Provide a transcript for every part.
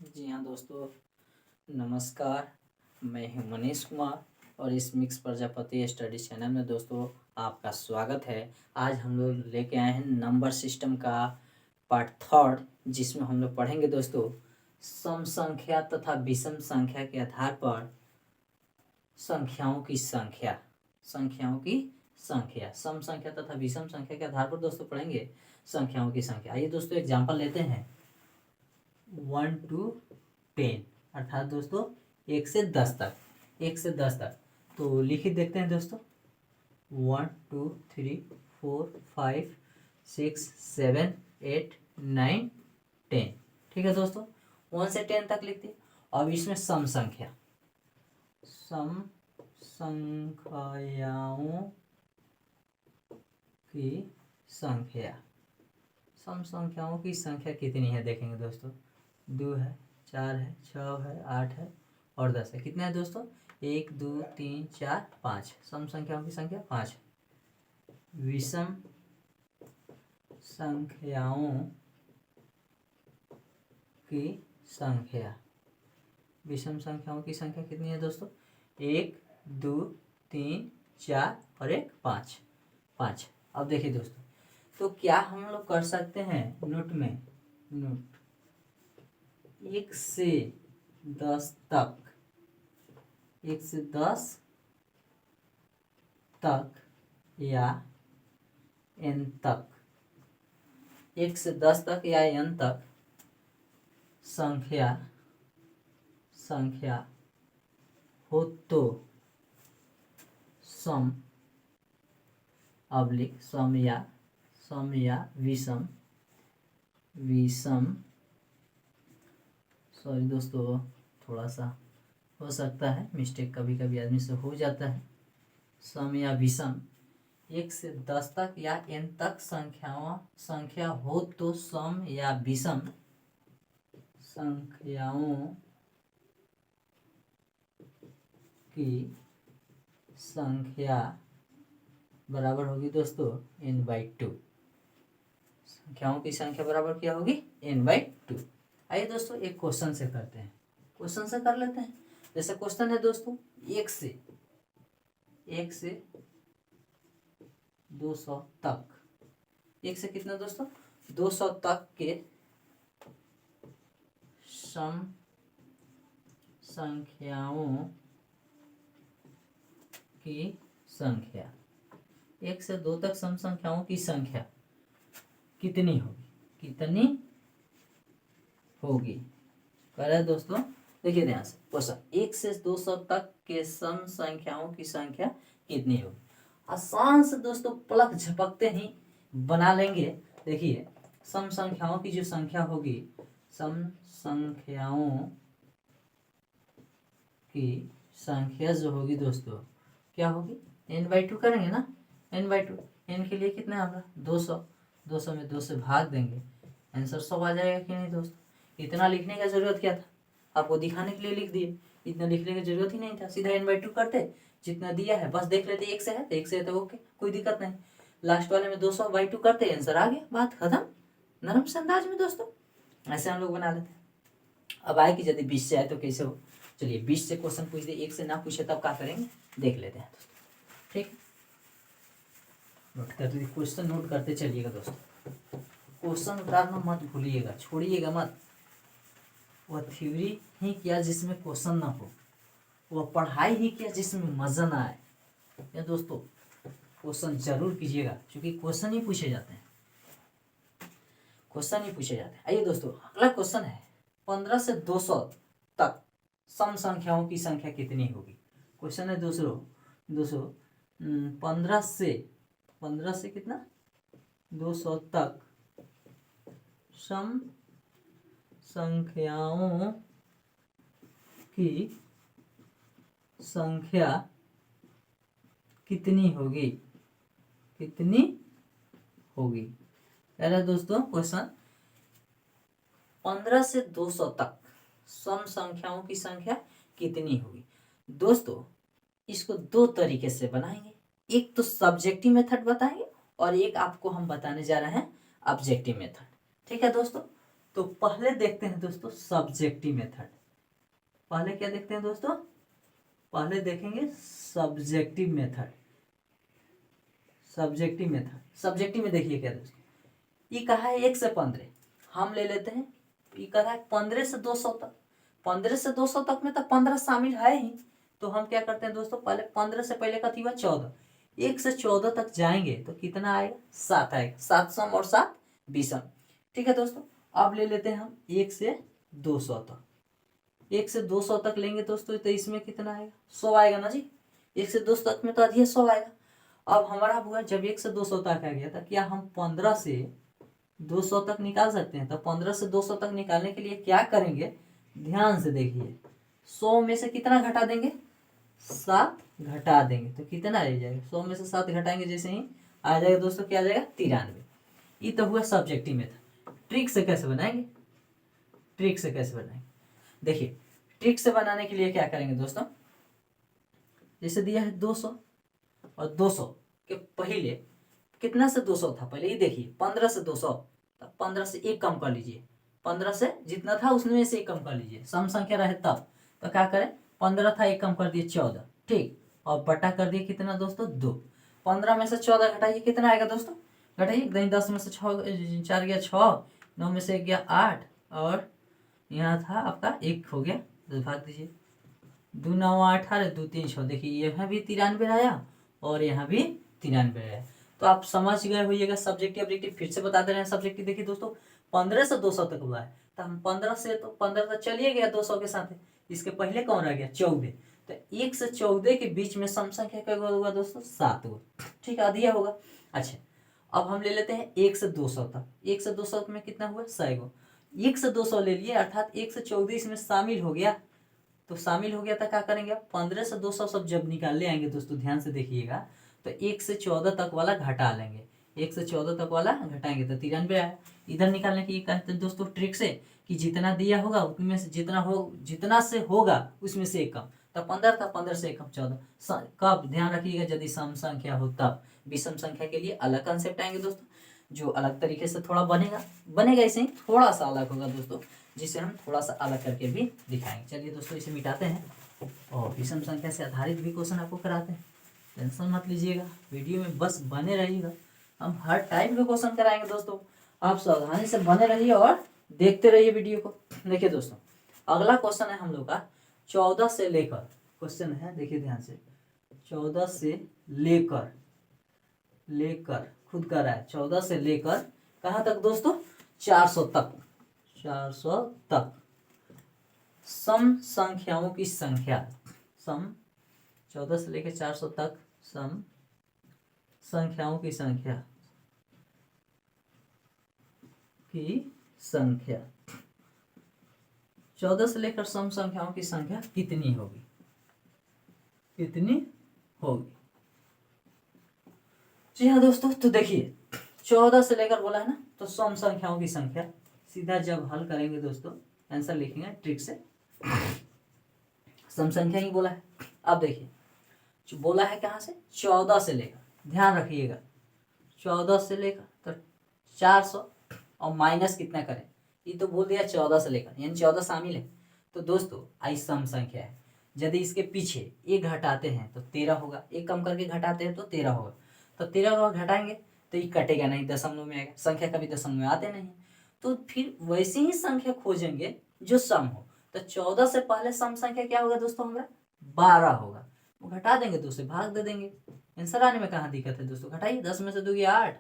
जी हाँ दोस्तों, नमस्कार। मैं हूँ मनीष कुमार और इस मिक्स प्रजापति स्टडी चैनल में दोस्तों आपका स्वागत है। आज हम लोग लेके आए हैं नंबर सिस्टम का पार्ट थर्ड, जिसमें हम लोग पढ़ेंगे दोस्तों सम संख्या तथा विषम संख्या के आधार पर संख्याओं की संख्या सम संख्या तथा विषम संख्या के आधार पर दोस्तों पढ़ेंगे संख्याओं की संख्या। आइए दोस्तों एग्जाम्पल लेते हैं 1 to 10, अर्थात दोस्तों 1 से 10 तक तो लिखित देखते हैं दोस्तों 1 2 3 4 5 6 7 8 9 10। ठीक है दोस्तों, 1 से 10 तक लिखते हैं। अब इसमें सम संख्याओं की संख्या सम संख्याओं की संख्या कितनी है देखेंगे दोस्तों। 2 है, 4 है, 6 है, 8 है और 10 है। कितना है दोस्तों? 1 2 3 4 5। सम संख्याओं की संख्या 5 है। विषम संख्याओं की संख्या कितनी है दोस्तों? 1 2 3 4 और 1 5। अब देखिए दोस्तों, तो क्या हम लोग कर सकते हैं नोट 1 से 10 तक या n तक 1 से 10 तक या n तक संख्या हो तो सम या विषम सॉरी दोस्तों, थोड़ा सा हो सकता है मिस्टेक, कभी कभी आदमी से हो जाता है। सम या विषम 1 से 10 तक या n तक संख्या हो तो सम या विषम संख्याओं की संख्या बराबर होगी दोस्तों n/2। संख्याओं की संख्या बराबर क्या होगी? n/2। आइए दोस्तों एक क्वेश्चन से करते हैं, क्वेश्चन से कर लेते हैं। जैसे क्वेश्चन है दोस्तों 1 से 200 तक। 1 से कितना दोस्तों? 200 तक के सम संख्याओं की संख्या। 1 से 2 तक सम संख्याओं की संख्या कितनी होगी कह रहे हैं दोस्तों। देखिए ध्यान से क्वेश्चन 1 से 200 तक के सम संख्याओं की संख्या कितनी होगी। आसान से दोस्तों पलक झपकते ही बना लेंगे। देखिए सम संख्याओं की जो संख्या होगी, सम संख्याओं की संख्या जो होगी दोस्तों क्या होगी? n/2 करेंगे ना। n/2 n के लिए कितना है हमारा? 200 में 2 से भाग देंगे, आंसर 100 आ जाएगा कि नहीं दोस्तों। इतना लिखने का जरूरत क्या था? आपको दिखाने के लिए लिख दिए, इतना लिखने की जरूरत ही नहीं था। सीधा n/2 करते, जितना दिया है बस देख लेते। 1 से है तो 1 से है तो ओके, कोई दिक्कत नहीं। लास्ट वाले में 200/2 करते, आंसर आ गया, बात खत्म। नरम से अंदाज में दोस्तों ऐसे हम लोग बना लेते। अब आए कि यदि 20 से आए तो कैसे हो। चलिए 20 से क्वेश्चन पूछ दे, 1 से ना पूछे तब क्या करेंगे देख लेते हैं दोस्तों। ठीक, नोट कर लीजिए, क्वेश्चन नोट करते चलिएगा दोस्तों। क्वेश्चन उतारना मत भूलिएगा, छोड़िएगा मत। वह थ्योरी ही किया जिसमें क्वेश्चन ना हो, वह पढ़ाई ही किया जिसमें मजा ना आए। या दोस्तों क्वेश्चन जरूर कीजिएगा, क्योंकि क्वेश्चन ही पूछे जाते हैं। आइए दोस्तों अगला क्वेश्चन है 15 से 200 तक सम संख्याओं की संख्या कितनी होगी। क्वेश्चन है दोस्तों 15 से कितना? 200 तक सम संख्याओं की संख्या कितनी होगी कह रहा है दोस्तों क्वेश्चन 15 से 200 तक सम संख्याओं की संख्या कितनी होगी। दोस्तों इसको दो तरीके से बनाएंगे, एक तो सब्जेक्टिव मेथड बताएंगे और एक आपको हम बताने जा रहे हैं ऑब्जेक्टिव मेथड। ठीक है दोस्तों, तो पहले देखते हैं दोस्तों सब्जेक्टिव मेथड। पहले क्या देखते हैं दोस्तों? पहले देखेंगे subjective method. Subjective method, subjective में देखिए क्या दोस्तों, ये कहा है 1 से 15, हम ले लेते हैं, ये कहा है 15 से 200 तक। 15 से 200 तक में तो 15 शामिल है ही, तो हम क्या करते हैं दोस्तों, पहले 15 से पहले कथी हुआ 14, 1 से 14 तक जाएंगे तो कितना आएगा, 7 आएगा, 7 सम और 7 विषम। ठीक है दोस्तों, अब ले लेते हैं हम 1 से 200 तक। 1 से 200 तक लेंगे दोस्तों तो इसमें कितना आएगा, 100 आएगा ना जी। 1 से 200 तक में तो अधिक 100 आएगा। अब हमारा हुआ जब 1 से 200 तक आ गया था, क्या हम 15 से 200 तक निकाल सकते हैं? तो 15 से 200 तक निकालने के लिए क्या करेंगे, ध्यान से देखिए, 100 में से कितना घटा देंगे, 7 घटा देंगे तो कितना रह जाएगा, 100 में से 7 घटाएंगे जैसे ही आ जाएगा दोस्तों, क्या आ जाएगा, 93। ये तो हुआ सब्जेक्टिव मेथड। ट्रिक से कैसे बनाएंगे, ट्रिक से कैसे बनाएंगे, देखिए ट्रिक से बनाने के लिए क्या करेंगे दोस्तों, जैसे दिया है 200 और 200 के पहले कितना से 200 था, पहले ये देखिए 15 से 200, तब 15 से 1 कम कर लीजिए, 15 से जितना था उसमें से 1 कम कर लीजिए, सम संख्या रहे तब, तो क्या करें, 15 था 1 कम कर दिए 14, ठीक, और बटा कर दिए कितना दोस्तों 2। 15 में से 14 घटाइए कितना आएगा दोस्तों, घटाइए, 10 में से 6 4 गया 6, 9 में से 1 गया 8, और यहाँ था आपका 1 हो गया, तो भाग दीजिए, 2 9 18, 2 3 6, देखिए यहाँ भी 93 आया और यहाँ भी 93 आया। तो आप समझ गए होइएगा सब्जेक्टिव ऑब्जेक्टिव। फिर से बता दे रहे हैं सब्जेक्टिव, देखिए दोस्तों 15 से 200 तक हुआ है, तो हम 15 से, तो 15 तक चलिए गया 200 के साथ, इसके पहले कौन रह गया 14, तो 1 से 14 के बीच में सम संख्या क्या होगा दोस्तों, 7 गो, ठीक है, अधिया होगा। अच्छा, अब हम ले लेते हैं 1 से 200 तक। 1 से 200 में कितना हुआ, 100 गो, 1 से 200 ले लिए, अर्थात 1 से 14 इसमें शामिल हो गया, तो शामिल हो गया था, क्या करेंगे, 15 से 200 सब जब निकालने आएंगे दोस्तों, ध्यान से देखिएगा, तो 1 से 14 तक वाला घटा लेंगे, 1 से 14 तक वाला घटाएंगे तो 93 आया। इधर निकालने की कहते हैं दोस्तों ट्रिक से, कि जितना दिया होगा उसमें से जितना से होगा उसमें से 1 कम, तो 15 था, 15 से 1 कम 14। कब ध्यान रखिएगा, यदि सम संख्या हो तब। विषम संख्या के लिए अलग कंसेप्ट आएंगे दोस्तों, जो अलग तरीके से थोड़ा बनेगा ऐसे ही थोड़ा सा अलग होगा दोस्तों, जिसे हम थोड़ा सा अलग करके भी दिखाएंगे। चलिए दोस्तों इसे मिटाते हैं और विषम संख्या से आधारित भी क्वेश्चन आपको कराते हैं, टेंशन मत लीजिएगा, वीडियो में बस बने रहिएगा, हम हर टाइप के क्वेश्चन कराएंगे दोस्तों, आप सावधानी से बने रहिए और देखते रहिए वीडियो को। देखिए दोस्तों अगला क्वेश्चन है हम लोग का 14 से लेकर, क्वेश्चन है देखिए ध्यान से, 14 से लेकर खुद कर रहा है, 14 से लेकर कहाँ तक दोस्तों, 400 तक, 400 तक सम संख्याओं की संख्या, सम 14 से लेकर 400 तक सम संख्याओं की संख्या 14 से लेकर सम संख्याओं की संख्या कितनी होगी, जी हाँ दोस्तों, तो देखिए 14 से लेकर बोला है ना, तो सम संख्याओं की संख्या, सीधा जब हल करेंगे दोस्तों आंसर लिखेंगे ट्रिक से, सम संख्या ही बोला है। अब देखिए जो बोला है कहाँ से, 14 से लेकर, ध्यान रखिएगा 14 से लेकर तो 400 और माइनस कितना करें, ये तो बोल दिया 14 से लेकर, यानी 14 शामिल है, तो दोस्तों आई सम संख्या है, यदि इसके पीछे 1 घटाते हैं तो 13 होगा, 1 कम करके घटाते हैं तो 13 होगा, तो 13 को घटाएंगे तो ये कटेगा नहीं, दशमलव में आएगा, संख्या कभी दशमलव में आते नहीं, तो फिर वैसी ही संख्या खोजेंगे जो सम हो, तो 14 से पहले सम संख्या क्या होगा दोस्तों, हमारा 12 होगा, वो घटा देंगे, 2 से भाग दे देंगे, आंसर आने में कहाँ दिक्कत है दोस्तों, घटाइए, 10 में से 2 गया 8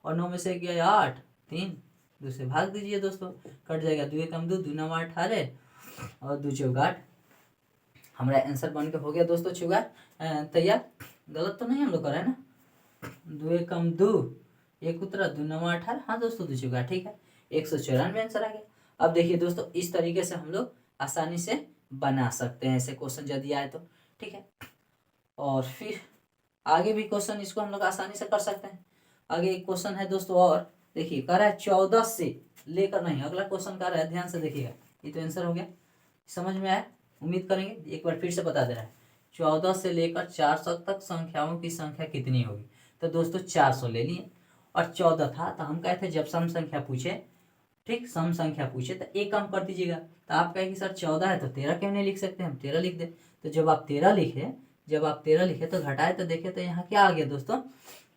और 9 में से 1 गया 8, 3, 2 से भाग दीजिए दोस्तों, कट जाएगा, 2 कम 2, 2 9 18 और 2 4 8, हमारा आंसर बन के हो गया दोस्तों चुगार तैयार। गलत तो नहीं हम लोग कर रहे हैं ना, 2 कम 2, 1 उतरा, 2 9 18, हाँ दोस्तों 2 चुगार, ठीक है, 194 आंसर आ गया। अब देखिए दोस्तों इस तरीके से हम लोग आसानी से बना सकते हैं ऐसे क्वेश्चन यदि आए तो, ठीक है, और फिर आगे भी क्वेश्चन इसको हम लोग आसानी से कर सकते हैं। आगे एक क्वेश्चन है दोस्तों, और देखिए कह रहा है 14 से लेकर, नहीं अगला क्वेश्चन कह रहा है, ध्यान से देखिएगा, ये तो आंसर हो गया, समझ में आया, उम्मीद करेंगे, एक बार फिर से बता दे रहा है, 14 से लेकर 400 तक संख्याओं की संख्या कितनी होगी, तो दोस्तों 400 ले लिए और 14 था, तो हम कहते जब सम संख्या पूछे ठीक, सम संख्या पूछे तो एक कम कर दीजिएगा। तो आप कहेंगे सर 14 है तो 13 क्यों नहीं लिख सकते, हम 13 लिख दे। तो जब आप 13 लिखे तो घटाए तो देखे तो यहाँ क्या आ गया दोस्तों,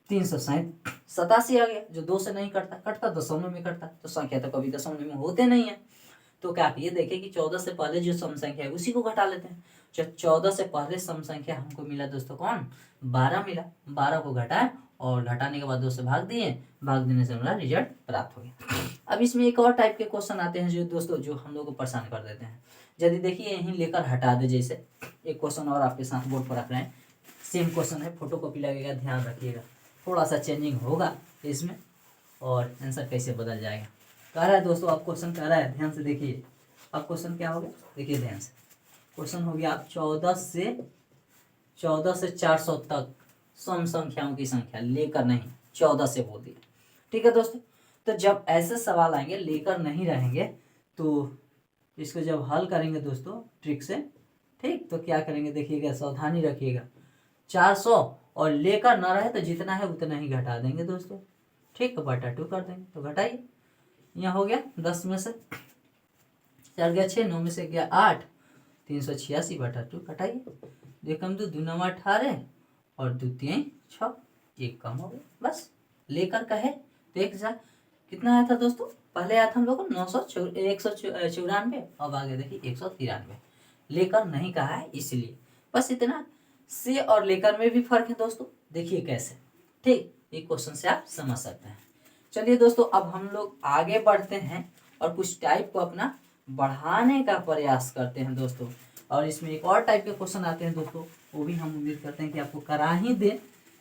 387 आ गया, जो 2 से नहीं कटता दशमलव में कटता। तो संख्या तो कभी दशमलव में होते नहीं है। तो क्या ये देखे कि 14 से पहले जो सम संख्या है उसी को घटा लेते हैं। जब 14 से पहले सम संख्या हमको मिला दोस्तों कौन, 12 मिला। 12 को घटाए और घटाने के बाद 2 से भाग दिए, भाग देने से हमारा रिजल्ट प्राप्त हो गया। अब इसमें एक और टाइप के क्वेश्चन आते हैं जो दोस्तों जो हम लोग को परेशान कर देते हैं। यदि देखिए यहीं लेकर हटा दे, जैसे एक क्वेश्चन और आपके साथ बोर्ड पर रख रहे हैं, सेम क्वेश्चन है, फोटो कॉपी लगेगा, ध्यान रखिएगा, थोड़ा सा चेंजिंग होगा इसमें और आंसर कैसे बदल जाएगा। कह रहा है दोस्तों, आप क्वेश्चन कह रहा है, ध्यान से देखिए। अब क्वेश्चन क्या हो गया, देखिए ध्यान से। क्वेश्चन हो गया आप 14 से 400 तक सम संख्याओं की संख्या, लेकर नहीं, 14 से बोल दिया। ठीक है दोस्तों, तो जब ऐसे सवाल आएंगे लेकर नहीं रहेंगे तो इसको जब हल करेंगे दोस्तों ट्रिक से, ठीक, तो क्या करेंगे देखिएगा, सावधानी रखिएगा। 400 और लेकर ना रहे तो जितना है उतना ही घटा देंगे दोस्तों। ठीक, बटा 2 कर देंगे। तो घटाइए, यहाँ हो गया 10 में से 4 गया 6, 9 में से गया 8, 386 बटा 2 घटाइए। देखम 2 9 18 और 2 3 6, एक कम हो गया। बस लेकर कहे तो एक जा कितना आया था दोस्तों, पहले आया था हम लोग को 194, अब आगे देखिए 193। लेकर नहीं कहा है इसलिए, बस इतना। से और लेकर में भी फर्क है दोस्तों, देखिए कैसे। ठीक, एक क्वेश्चन से आप समझ सकते हैं। चलिए दोस्तों, अब हम लोग आगे बढ़ते हैं और कुछ टाइप को अपना बढ़ाने का प्रयास करते हैं दोस्तों। और इसमें एक और टाइप के क्वेश्चन आते हैं दोस्तों, वो भी हम उम्मीद करते हैं कि आपको करा ही दे,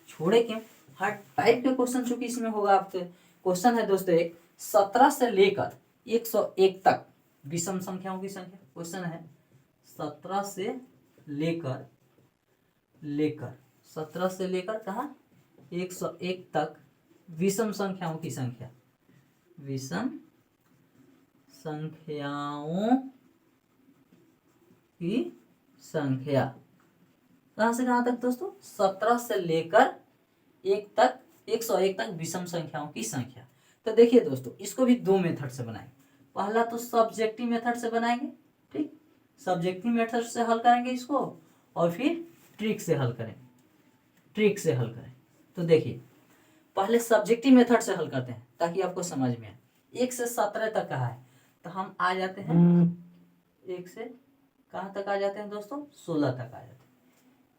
छोड़े क्यों। हर टाइप के क्वेश्चन चूंकि इसमें होगा आपके। क्वेश्चन है दोस्तों एक, 17 से लेकर 101 तक विषम संख्याओं की संख्या। क्वेश्चन है 17 से लेकर 17 से लेकर कहाँ 101 तक विषम संख्याओं की संख्या। विषम संख्याओं की संख्या कहाँ से कहाँ तक दोस्तों, 17 से लेकर 101 तक विषम संख्याओं की संख्या। तो देखिए दोस्तों, इसको भी 2 मेथड से बनाएंगे। पहला तो सब्जेक्टिव मेथड से बनाएंगे, ठीक, सब्जेक्टिव मेथड से हल करेंगे इसको, और फिर ट्रिक से हल करें। तो देखिए पहले सब्जेक्टिव मेथड से हल करते हैं ताकि आपको समझ में आए। 1 से 17 तक कहा है तो हम आ जाते हैं 1 से कहाँ तक आ जाते हैं दोस्तों, 16 तक आ जाते हैं।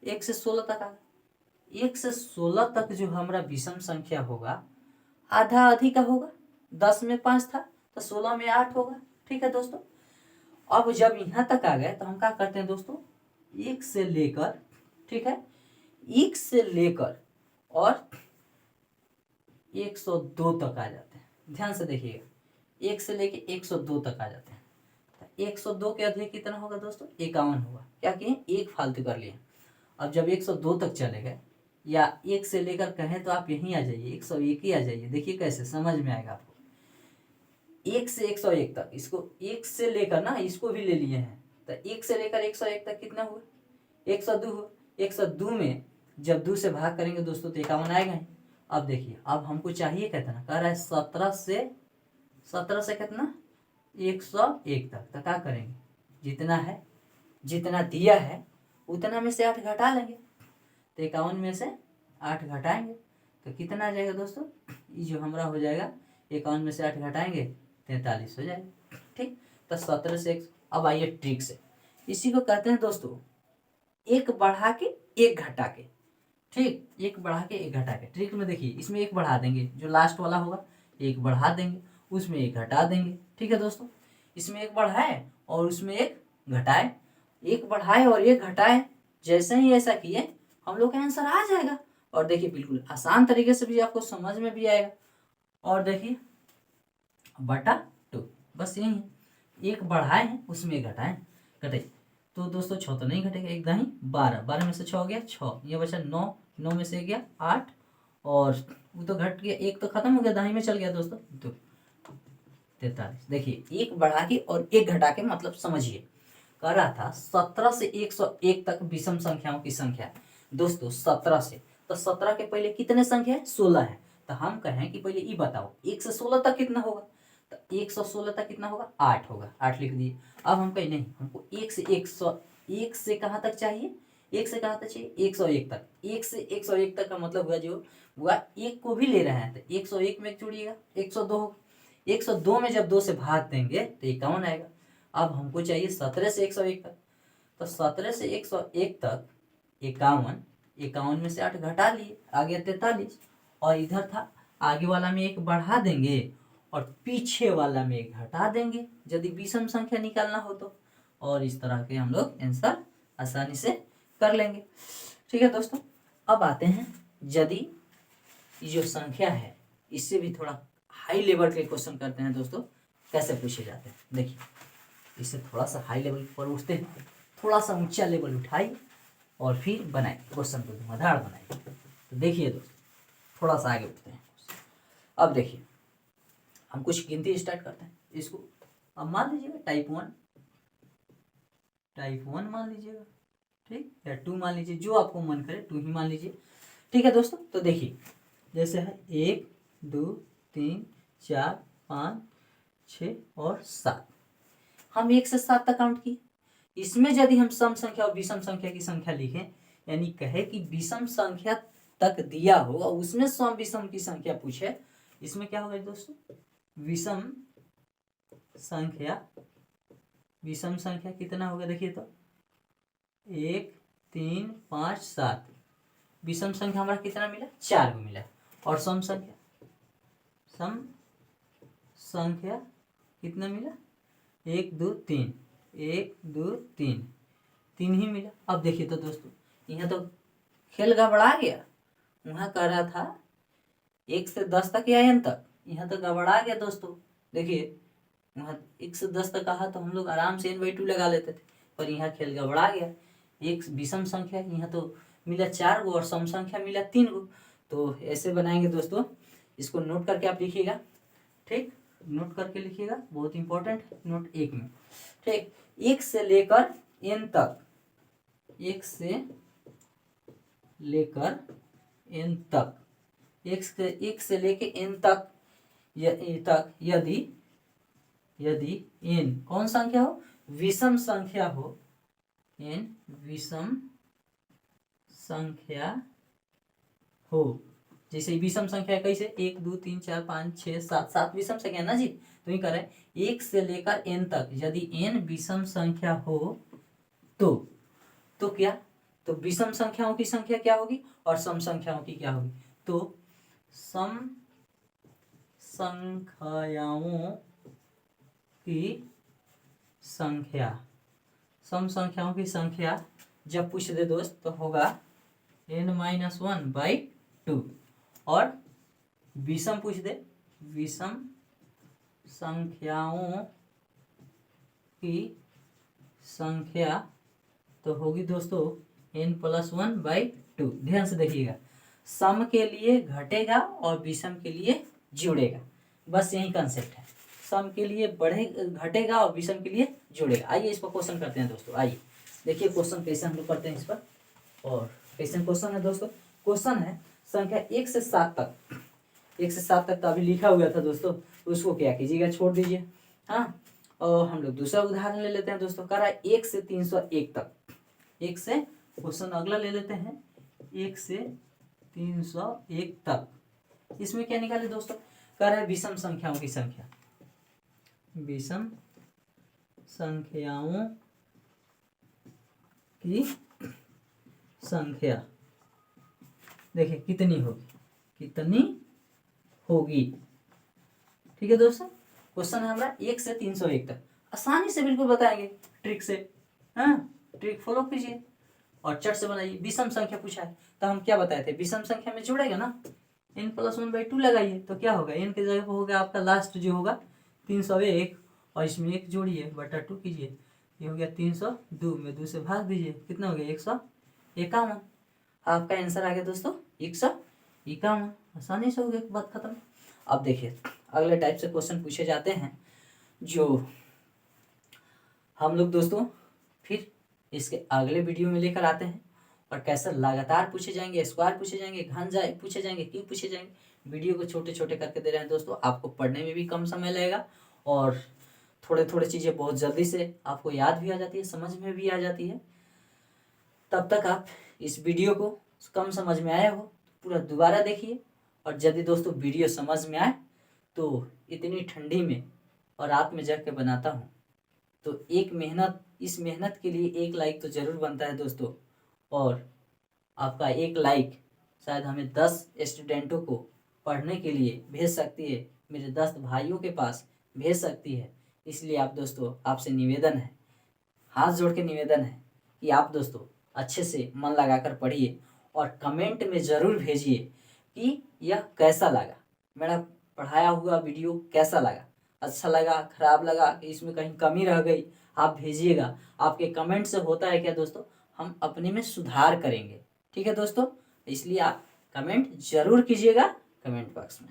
1 से 16 तक आ गए। 1 से 16 तक जो हमारा विषम संख्या होगा, आधा आधी का होगा। 10 में 5 था तो 16 में 8 होगा। ठीक है दोस्तों, अब जब यहाँ तक आ गए तो हम क्या करते हैं दोस्तों, 1 से लेकर, ठीक है, 1 से लेकर और 102 तक आ जाते हैं। ध्यान से देखिएगा, 1 से लेके 102 तक आ जाते हैं। तो 102 के अधिक कितना होगा दोस्तों, 51 होगा। क्या किए, एक फालतू कर लिए। अब जब 102 तक चले गए, या 1 से लेकर कहें तो आप यहीं आ जाइए, 101 ही आ जाइए। देखिए कैसे समझ में आएगा आपको। 1 से 101 तक, इसको 1 से लेकर ना, इसको भी ले लिए हैं, तो 1 से लेकर 101 तक कितना हुआ, 102 हुआ। 102 में जब 2 से भाग करेंगे दोस्तों तो 51 आएगा ही। अब देखिए, अब हमको चाहिए कितना, कह रहा है 17 से कितना, 101 तक। तो क्या करेंगे, जितना है, जितना दिया है उतना में से 8 घटा लेंगे। तो 51 में से 8 घटाएंगे तो कितना आ जाएगा दोस्तों, ये जो हमारा हो जाएगा, 51 में से 8 घटाएंगे 43 हो जाएगा। ठीक, तो 17 से 1। अब आइए ट्रिक से, इसी को कहते हैं दोस्तों एक बढ़ा के एक घटा के। ठीक, एक बढ़ा के एक घटा के। ट्रिक में देखिए, इसमें एक बढ़ा देंगे, जो लास्ट वाला होगा एक बढ़ा देंगे, उसमें एक घटा देंगे। ठीक है दोस्तों, इसमें एक बढ़ाए और उसमें एक घटाए, एक बढ़ाए और एक घटाए। जैसे ही ऐसा किए हम लोग का आंसर आ जाएगा। और देखिए बिल्कुल आसान तरीके से भी आपको समझ में भी आएगा। और देखिए बटा 2, बस यही है, एक बढ़ाए हैं उसमें एक घटाए, घटे तो दोस्तों 6 तो नहीं घटेगा, एक दाही 12, 12 में से 6 हो गया 6, ये बचा 9, 9 में से गया 8, और वो तो घट गया, एक तो खत्म हो गया, दाही में चल गया दोस्तों 2, 43। देखिए एक बढ़ा के और एक घटा के, मतलब समझिए कह रहा था 17 से 101 तक विषम संख्याओं की संख्या। दोस्तों 17 से, तो 17 के पहले कितने संख्या है, 16 है। तो हम कहें कि पहले ये बताओ 1 से 16 तक कितना होगा। तो 116 तक कितना होगा, 8 होगा, 8 लिख दिए। अब हम कहीं नहीं, हमको 1 से कहाँ तक चाहिए, 1 से कहाँ तक चाहिए, 101 तक। 1 से 101 तक का मतलब हुआ जो हुआ 1 को भी ले रहे हैं तो 101 में जोड़िएगा 102 होगा। 102 में जब 2 से भाग देंगे तो 51 आएगा। अब हमको चाहिए 17 से 101 तक, तो 17 से 101 तक 51, 51 में से 8 घटा लिए, आ गया 43। और इधर था आगे वाला में 1 बढ़ा देंगे और पीछे वाला में 1 घटा देंगे यदि विषम संख्या निकालना हो तो। और इस तरह के हम लोग आंसर आसानी से कर लेंगे। ठीक है दोस्तों, अब आते हैं यदि ये जो संख्या है इससे भी थोड़ा हाई लेवल के क्वेश्चन करते हैं दोस्तों, कैसे पूछे जाते हैं। देखिए, इससे थोड़ा सा हाई लेवल पर उठते हैं, थोड़ा सा ऊंचा लेवल उठाइए और फिर बनाए क्वेश्चन को, धुआंधार बनाइए। तो देखिए दोस्तों, थोड़ा सा आगे उठते हैं। अब देखिए, हम कुछ गिनती स्टार्ट करते हैं इसको। अब मान लीजिएगा टाइप 1 मान लीजिएगा, ठीक, या 2 मान लीजिए, जो आपको मन करे 2 ही मान लीजिए। ठीक है दोस्तों, तो देखिए जैसे है 1 2 3 4 5 6 और 7। हम 1 से 7 तक काउंट किए। इसमें यदि हम सम संख्या और विषम संख्या की संख्या लिखें, यानी कहे कि विषम संख्या तक दिया हो और उसमें सम विषम की संख्या पूछे, इसमें क्या होगा दोस्तों, विषम संख्या कितना होगा, देखिए तो 1 3 5 7। विषम संख्या हमारा कितना मिला, 4 को मिला। और सम संख्या कितना मिला, 1 2 3, 1 2 3, 3 ही मिला। अब देखिए तो दोस्तों, यहाँ तो खेल गड़बड़ा गया। वहाँ कह रहा था 1 से 10 तक या n तक, यहाँ तो गड़बड़ा गया दोस्तों। देखिए, वहाँ 1 से 10 तक कहा तो हम लोग आराम से n/2 लगा लेते थे, पर यहाँ खेल गड़बड़ा गया। एक विषम संख्या यहाँ तो मिला 4 गो और सम संख्या मिला 3 गो। तो ऐसे बनाएंगे दोस्तों, इसको नोट करके आप लिखिएगा, ठीक, नोट करके लिखिएगा, बहुत इंपॉर्टेंट नोट 1 में। ठीक, 1 से लेकर n तक, 1 से लेकर n तक, 1 से लेकर n तक यदि n कौन संख्या हो, विषम संख्या हो, n विषम संख्या हो। जैसे विषम संख्या कैसे, 1 2 3 4 5 6 7, 7 विषम संख्या ना जी। तो ये करें 1 से लेकर n तक यदि n विषम संख्या हो तो क्या, तो विषम संख्याओं की संख्या क्या होगी और सम संख्याओं की क्या होगी। तो सम संख्याओं की संख्या जब पूछ दे दोस्त तो होगा n-1/2। और विषम पूछ दे, विषम संख्याओं की संख्या तो होगी दोस्तों n+1/2। ध्यान से देखिएगा, सम के लिए घटेगा और विषम के लिए जुड़ेगा, बस यही कंसेप्ट है। सम के लिए घटेगा और विषम के लिए जुड़ेगा। आइए इस पर क्वेश्चन करते हैं दोस्तों। आइए देखिए क्वेश्चन कैसे हम लोग करते हैं इस पर। और कैसे क्वेश्चन है दोस्तों, क्वेश्चन है संख्या 1 से 7 तक। 1 से 7 तक तो अभी लिखा हुआ था दोस्तों, उसको क्या कीजिएगा, छोड़ दीजिए। हाँ, और हम लोग दूसरा उदाहरण ले लेते हैं दोस्तों। कह रहा है 1 से 301 तक। 1 से क्वेश्चन अगला ले लेते हैं, 1 से 301 तक। इसमें क्या निकाले दोस्तों, कह रहा है विषम संख्याओं की संख्या। विषम संख्याओं की संख्या देखिए कितनी होगी। ठीक है दोस्तों, क्वेश्चन है हमारा 1 से 301 तक। आसानी से बिल्कुल बताएंगे ट्रिक से। हाँ, ट्रिक फॉलो कीजिए और चट से बनाइए। विषम संख्या पूछा है तो हम क्या बताए थे, विषम संख्या में जुड़ेगा ना, n+1/2 लगाइए तो क्या होगा, n की जगह पर होगा आपका लास्ट जो होगा 301 और इसमें 1 जोड़िए बटा 2 कीजिए, ये हो गया 302 में 2 से भाग दीजिए, कितना हो गया 151। आपका आंसर आ गया दोस्तों 151। आसानी से हो गया, बात खत्म। अब देखिए अगले टाइप से क्वेश्चन पूछे जाते हैं जो हम लोग दोस्तों फिर इसके अगले वीडियो में लेकर आते हैं। और कैसे लगातार पूछे जाएंगे, स्क्वायर पूछे जाएंगे, घन पूछे जाएंगे, क्यूब पूछे जाएंगे, वीडियो को छोटे छोटे करके दे रहे हैं दोस्तों, आपको पढ़ने में भी कम समय लगेगा और थोड़े थोड़े चीज़ें बहुत जल्दी से आपको याद भी आ जाती है, समझ में भी आ जाती है। तब तक आप इस वीडियो को कम समझ में आया हो पूरा दोबारा देखिए, और यदि दोस्तों वीडियो समझ में आए तो इतनी ठंडी में और रात में जग के बनाता हूँ तो इस मेहनत के लिए एक लाइक तो ज़रूर बनता है दोस्तों। और आपका एक लाइक शायद हमें 10 स्टूडेंटों को पढ़ने के लिए भेज सकती है, मेरे 10 भाइयों के पास भेज सकती है। इसलिए आप दोस्तों, आपसे निवेदन है, हाथ जोड़ के निवेदन है कि आप दोस्तों अच्छे से मन लगाकर पढ़िए और कमेंट में ज़रूर भेजिए कि यह कैसा लगा, मेरा पढ़ाया हुआ वीडियो कैसा लगा, अच्छा लगा, खराब लगा, कि इसमें कहीं कमी रह गई, आप भेजिएगा। आपके कमेंट से होता है क्या दोस्तों, हम अपने में सुधार करेंगे। ठीक है दोस्तों, इसलिए आप कमेंट ज़रूर कीजिएगा कमेंट बॉक्स में।